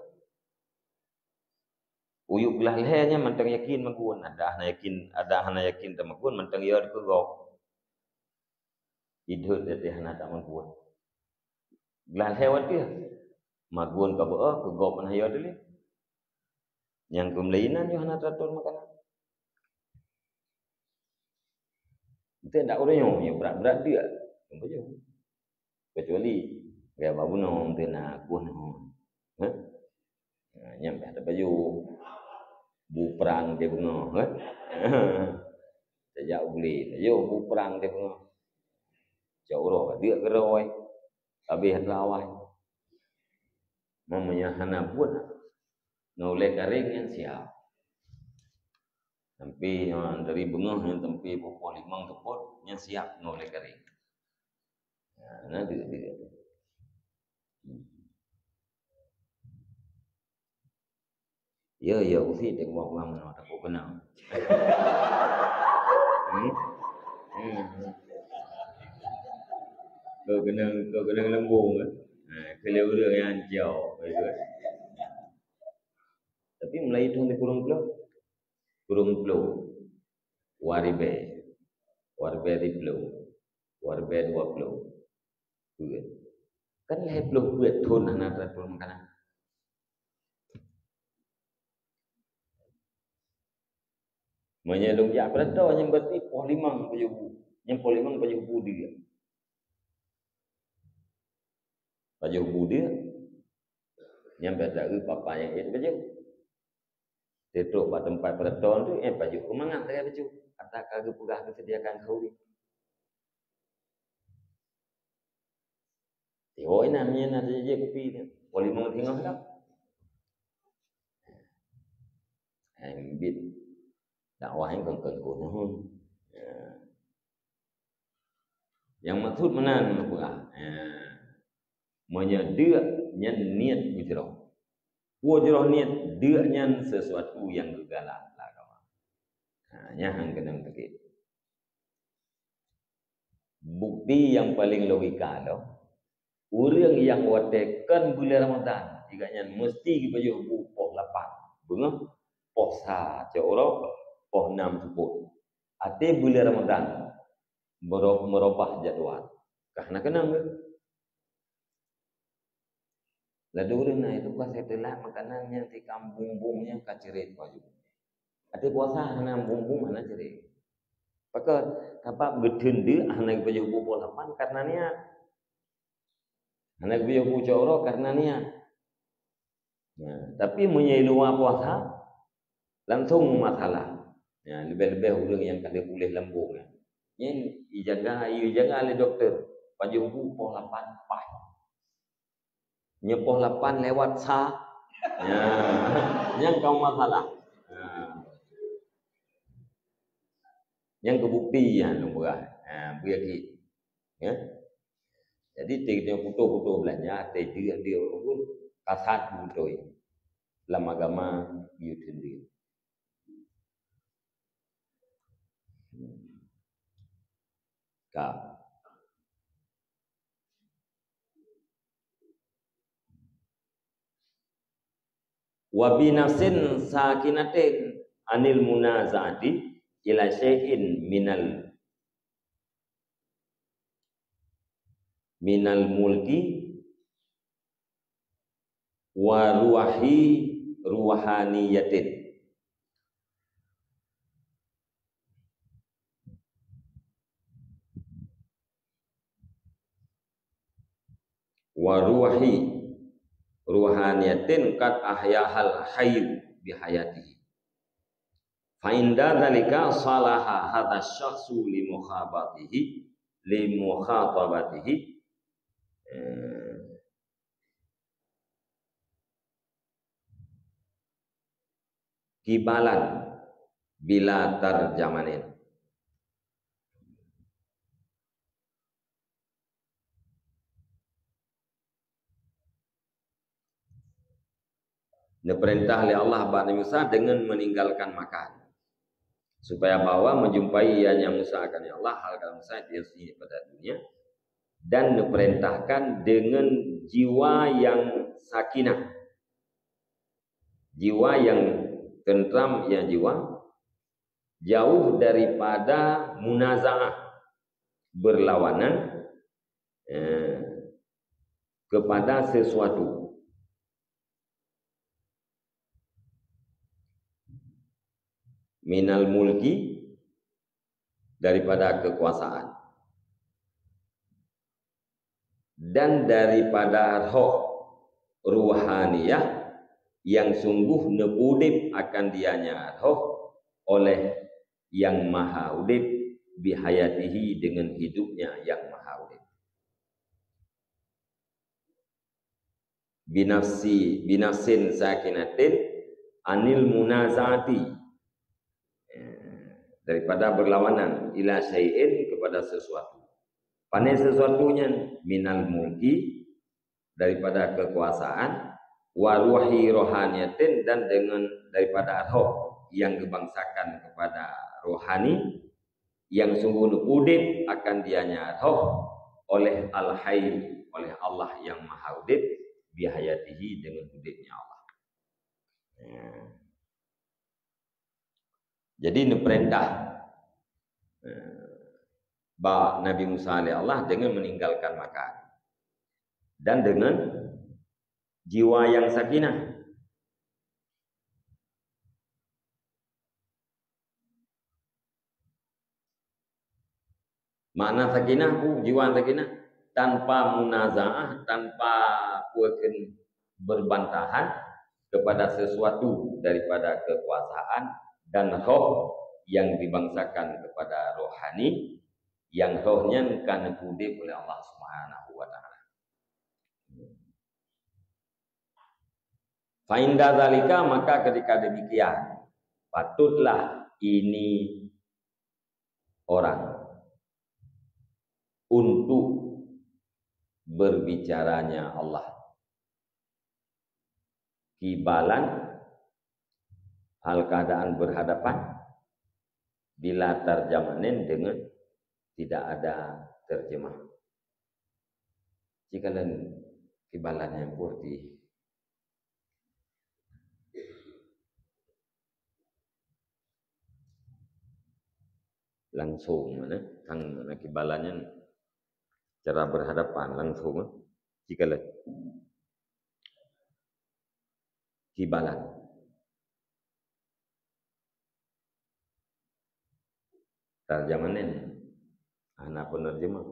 Uyuk gelah lehernya mentang yakin magun. Ada hana yakin tak magun, mentang ia ke gok. Hidup dia hana tak magun. Gelah leher dia. Magun ke bawah, ke gok mana ia dulu. Yang kemelinan yang hana teratur makanan. Itu tak orang yang berat-berat dia. Kecuali gaya babu nong tu nak kuah nong. Nyampe ada baju bu perang dia bunga. Sejak beli, yo bu perang dia bunga. Jauh roh dia geroi. Habis lawai. Mamanya hana buat. Noleh kering yang siap. Sampai dari bengah yang tempi pukul 5 teput yang siap noleh kering. Nah dia. Ya usi dia buat mana tak kena. Kau kena lembung kan. Kalau orang yang jauh begitu. Tapi Melayu tu ni kurung pulau, waribe di pulau, waribe 2 pulau. Tu kan leh pulau buat thun anak pulau makanan. Menyelung ya berada yang berarti polimang pajubu, yang polimang pajubu dia. Pajubu dia yang berada papa yang itu baju. Tetok pada tempat berada tu baju kemangan tak baju. Kata kagak pegah disediakan kau ni. Tio ini namanya nasi je kopi ni. Polimang tengok tak? Bit dakwah yang kengkong pun. Yang maksud mana apa? Dia niat hujrah. Hujrah niat dia nyan sesuatu yang gegalah lah kawan. Yang kena tekit. Bukti yang paling logika loh. Orang yang watekan bulan Ramadan, jikanya mesti baju poh 8. Bunga poh 1 orang poh 6 sebut. Ate bulan Ramadan merubah jadual. Karena kenang ke? Lalu orang itu pas setelah makanan yang di kampung-kampungnya kacerit baju. Ate puasa hana bumbung hana cerit. Maka apa gedende anak baju poh 8 karena niat. Anak baju coro karena niat. Tapi menyelua puasa langsung masalah. Lebih-lebih orang yang kada boleh lembung. Yang dijaga oleh doktor. Baju poh 8 pas. Nyepoh 8 lewat sah. Yang kau masalah. Yang kebuktian lumrah. Berarti. Ya. Jadi dia putus belanja, dia pun kasat butuh. Dalam agama you sendiri. Kak. Wa bi nafsin sakinatin anil munazati ila syai'in minal mulki wa ruhaniyatin. Wa ruhaniyatin kat ahyahal hayy bihayatihi. Fa inda dzalika salaha hadha syakhsu li mukhatabatihi kibalan bila tarjamanin. Diperintah oleh Allah kepada Musa dengan meninggalkan makan. Supaya bawa menjumpai ianya Musa akan ya Allah hal kalau Musa dia sini pada dunia. Dan diperintahkan dengan jiwa yang sakinah. Jiwa yang tentram, yang jiwa jauh daripada munaza'ah, berlawanan kepada sesuatu. Minal mulki, daripada kekuasaan. Dan daripada roh ruhaniyah yang sungguh nebudip akan dianya roh oleh yang maha udip bihayatihi dengan hidupnya yang maha udip. Binafsin sakinatin anil munazati, daripada berlawanan ila syai'in kepada sesuatu. Pandai sesuatunya minal mulki, daripada kekuasaan, wa ruhi rohaniyatin, dan dengan daripada roh yang dibangsakan kepada rohani yang sungguh udip akan dianya roh oleh al-hayy, oleh Allah yang maha udip, bihayatihi, dengan udipnya Allah. Jadi ini perintah Nabi Musa alaihi Allah dengan meninggalkan makan dan dengan jiwa yang sakinah. Makna sakinah bu, jiwa sakinah tanpa munazaah, tanpa berbantahan kepada sesuatu daripada kekuasaan, dan roh yang dibangsakan kepada rohani yang rohnya kan dipudip oleh Allah Subhanahu wa taala. Fa inda zalika, maka ketika demikian patutlah ini orang untuk berbicaranya Allah kibalan, hal keadaan berhadapan, bila terjemahin dengan tidak ada terjemah. Jika dan kibalannya putih langsung mana kang kibalannya cara berhadapan langsung, jika kibalan terjemahin anak penerjemah.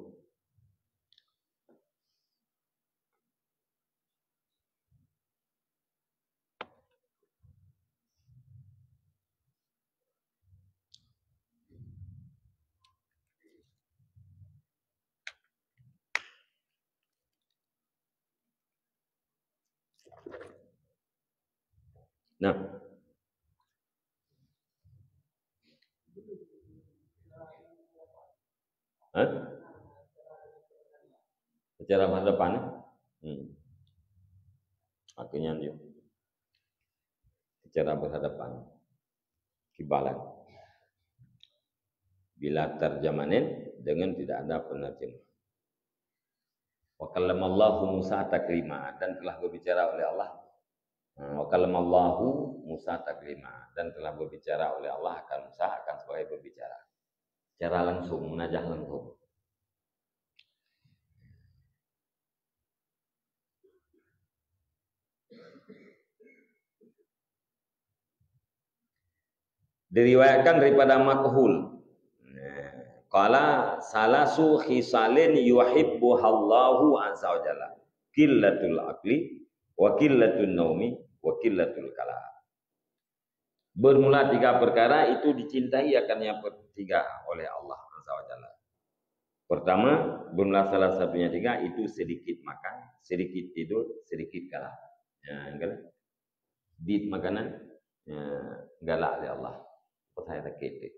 Nah, secara berhadapan, akhirnya dia secara berhadapan, kibalan. Bila terjemahin dengan tidak ada penerjemah. Wa kallamallahu Musa taklima, dan telah berbicara oleh Allah. Wa kallamallahu Musa taklima, dan telah berbicara oleh Allah akan Musa akan sebagai berbicara. Secara langsung, munajah langsung. Diriwayatkan daripada makhul. Qala salasu khisalin yuhibbuhallahu azza wa jalla. Qillatul aqli wa qillatul naumi wa qillatul kalam. Bermula 3 perkara itu dicintai akan yang ketiga oleh Allah azza wa jalla. Pertama, bermula salah satunya 3 itu sedikit makan, sedikit tidur, sedikit kalam. Bit makanan galak oleh Allah. Saya sakit.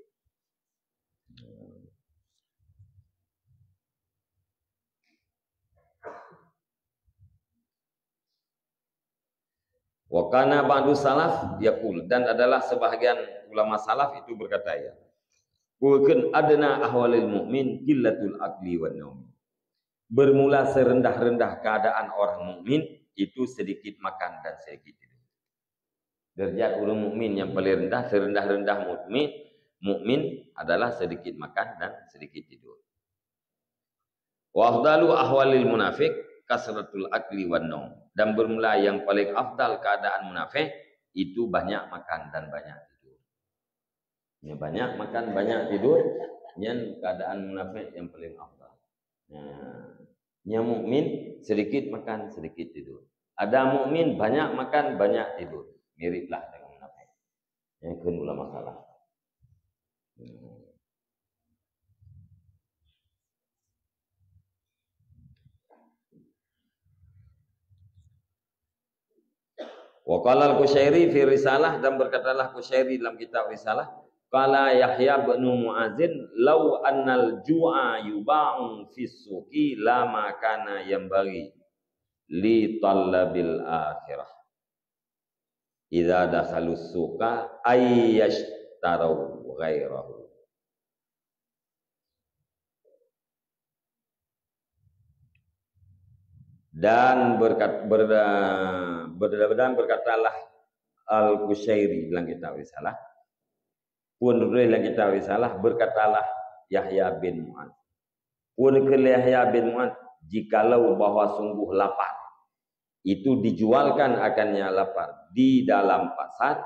Wa kana ba'du salaf yaqul, dan adalah sebahagian ulama salaf itu berkata ya. Bukan adna ahwalil mu'min qillatul aqli wan naum. Bermula serendah-rendah keadaan orang mukmin itu sedikit makan dan sedikit tidur. Derajat orang mukmin yang paling rendah, serendah-rendah mukmin adalah sedikit makan dan sedikit tidur. Wa afdalu ahwalil munafiq kasratul akli wan naum, dan bermula yang paling afdal keadaan munafik itu banyak makan dan banyak tidur. Ya, banyak makan banyak tidur, yang keadaan munafik yang paling afdal. Yang mukmin sedikit makan sedikit tidur. Ada mukmin banyak makan banyak tidur, miriplah dengan munafik. Yang kedua masalah. Wa qala al-Qushairi fi risalah, dan berkatalah Qushairi dalam kitab risalah, qala Yahya bin Mu'adzin law annal ju'a yuba'u fi suqi la ma kana yanbaghi li talabil akhirah. idza dakhalus suqa ayyashtaru ghairahu. Dan berkatalah Al-Qushairi bilang kita salah. Pun bilang kita salah, berkatalah Yahya bin Mu'adz. Pun ke Yahya bin Mu'adz, jikalau bahwa sungguh lapar itu dijualkan akannya lapar di dalam pasar,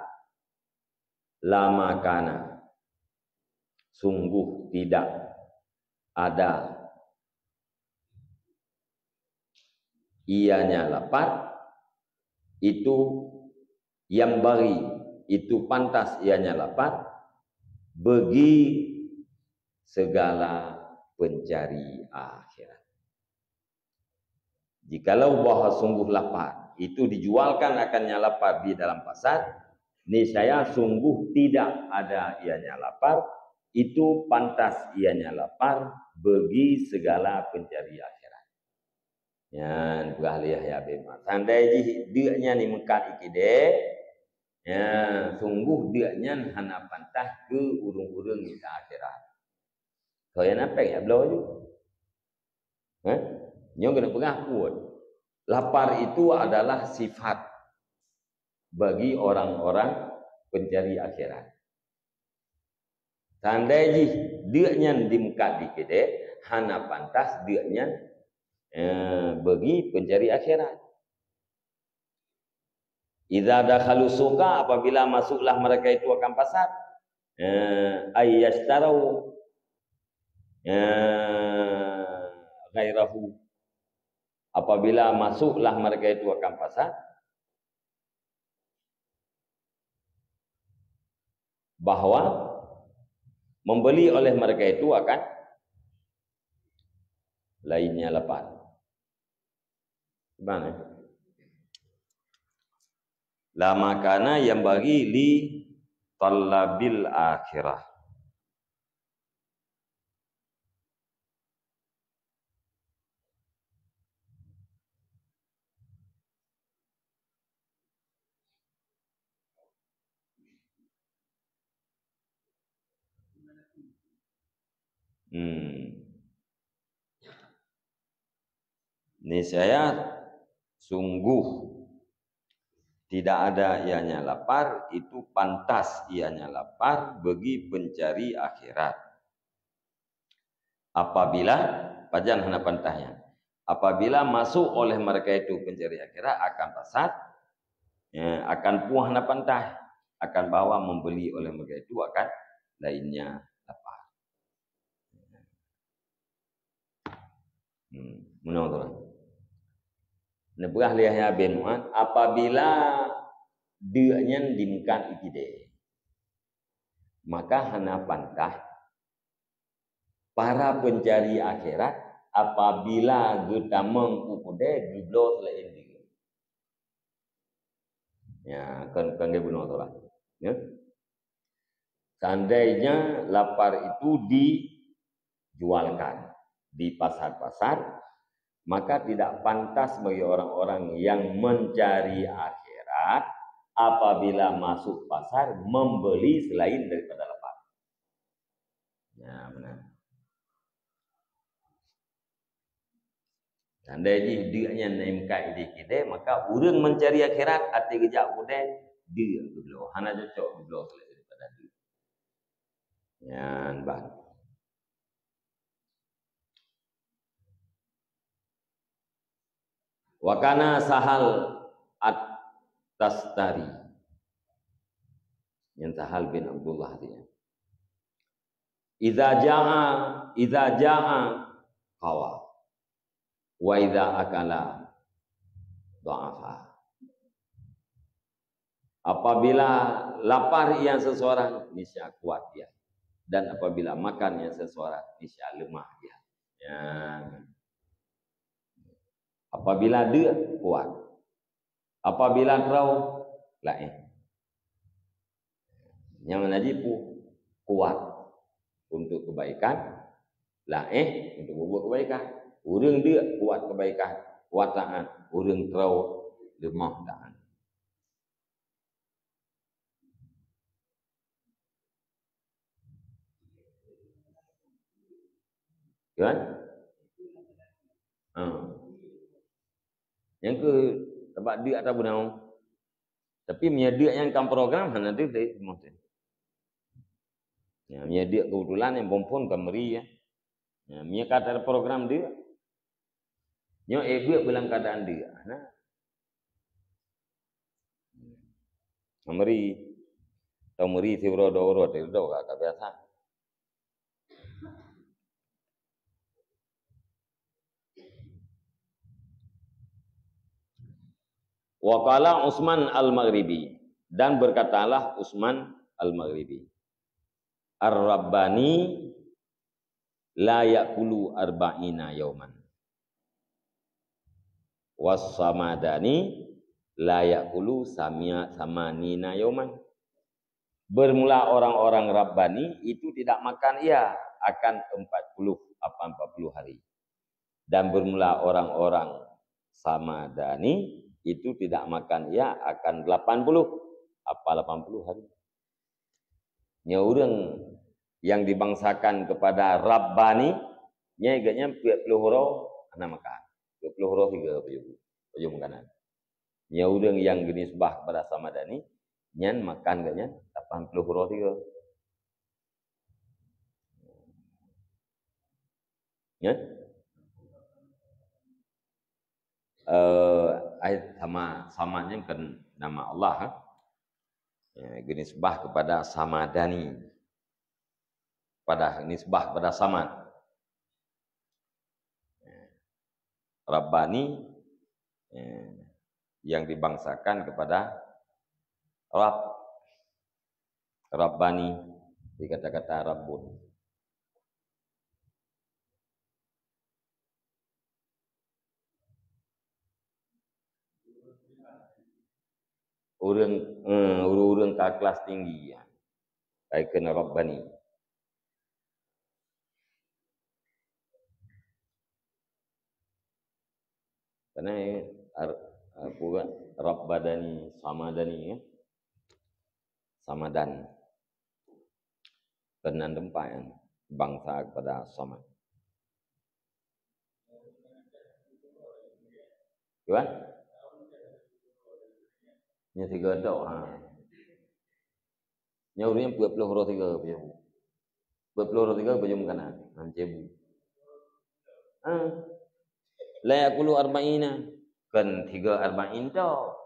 lama kana, sungguh tidak ada ianya lapar, itu yang bagi, itu pantas ianya lapar bagi segala pencari akhirat. Jikalau bahwa sungguh lapar itu dijualkan akannya lapar di dalam pasar, niscaya sungguh tidak ada ianya lapar, itu pantas ianya lapar bagi segala pencari akhirat. Yan berahli Yahya bin Mu'adz. Tandai dia ni mekat ikide, ya sungguh dia hana pantas ke urung-urung ni akhirat. Kau yang apa ya belau je? Nyo kena pengakuan. Lapar itu adalah sifat bagi orang-orang pencari akhirat. Tandai dia di mekat ikide, hana pantas dia bagi pencari akhirat. Idza dakhalu suqa, apabila masuklah mereka itu akan pasar, ayyashtaru ghairahu, apabila masuklah mereka itu akan pasar, bahwa membeli oleh mereka itu akan lainnya lapar. Bagaimana? La makana yang bagi li talabil akhirah. Ini saya sungguh tidak ada ianya lapar, itu pantas ianya lapar bagi pencari akhirat. Apabila, pajan hana pantahnya, apabila masuk oleh mereka itu pencari akhirat akan pasar, akan puah hana pantah, akan bawa membeli oleh mereka itu akan lainnya lapar. Menurut Nabiah Yahya bin Mu'adz, apabila dianya dimkan ikide, maka hana pantah para pencari akhirat apabila kita mengukude giblo selain dia. Ya, kan dia benar tu lah. Ya. Seandainya lapar itu dijualkan di pasar-pasar, maka tidak pantas bagi orang-orang yang mencari akhirat apabila masuk pasar membeli selain daripada lapar. Ya, benar. Tandai dia naimkan ide-ide, maka orang mencari akhirat hati kejap kemudian dia dulu. Hana cocok dulu selain daripada dia. Ya, bang. Wakana Sahal At-Tastari, yang Sahal bin Abdullah dia. Idza jaa qawa wa idza akala dha'afa. Apabila lapar yang seseorang, niscaya kuat dia, dan apabila makan yang seseorang, niscaya lemah dia. Ya. Apabila dia kuat, apabila kau lain, yang menajipu kuat untuk kebaikan, lain untuk membuat kebaikan. Orang dia kuat kebaikan, kuat taat. Orang kau lemah taat. kan? Yang ke tempat dia atau bunau. Tapi menyedia yang kan program nanti deh mungkin. Ya, menyedia kebetulan yang pompon kameri ya. Ya, dia kata program dia. Nyo dia bilang keadaan dia. Nah, kameri tau meri sibro doro itu kata biasa. Waqala Utsman Al-Maghribi, dan berkatalah Utsman Al-Maghribi, Ar-Rabbani la ya'kulu arba'ina yauman, was-Samadani la ya'kulu samanina yauman. Bermula orang-orang Rabbani itu tidak makan ia akan 40 hari. Dan bermula orang-orang Samadani itu tidak makan ia akan 80 hari. Nya orang yang dibangsakan kepada Rabbani nya iganya 20 horo ana makan. 20 horo 3 baju makanan. Nya orang yang dinisbah kepada Samadani nyan makan gaknya 80 horo 3. Ya? Samanya kan nama Allah. Ya, nisbah kepada Samadani, pada nisbah pada Samad. Rabbani yang dibangsakan kepada Rabbani di kata-kata Rabbun. Urang ke kelas tinggi ya. Kayak kena Rabbani. Karena Rabbadani, Samadani ya. Samadan. Kenan tempat yang bangsa kepada Samad. Kan? Nya 3 dok ha. Nya urang 20 horo 3 baju. 20 horo 3 baju makanan. 6 cebu. La yakulu arba'ina. Kan 3 arba'in dok.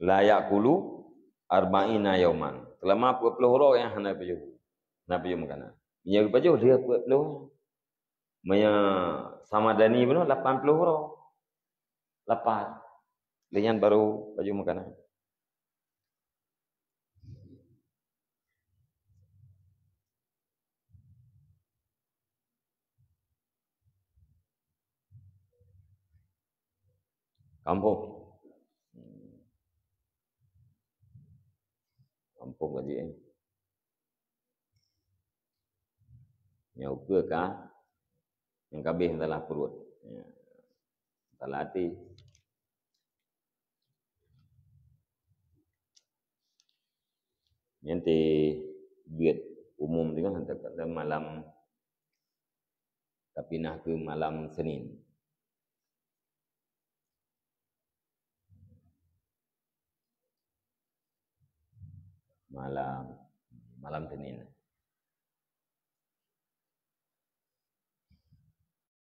La yakulu arba'ina yauman. Selama 20 horo yang hana baju. Na baju makanan. Nya baju dia 20. Maya Samadani pun 80 horo. 8. Dengan baru baju makanan. Kampung. Kampung gaji. Yang ke kah? Yang kabeh telah perut. Ya. Telah hati. Nanti duit umum tu kan kata malam, tapi nah ke malam Senin. Malam Senin.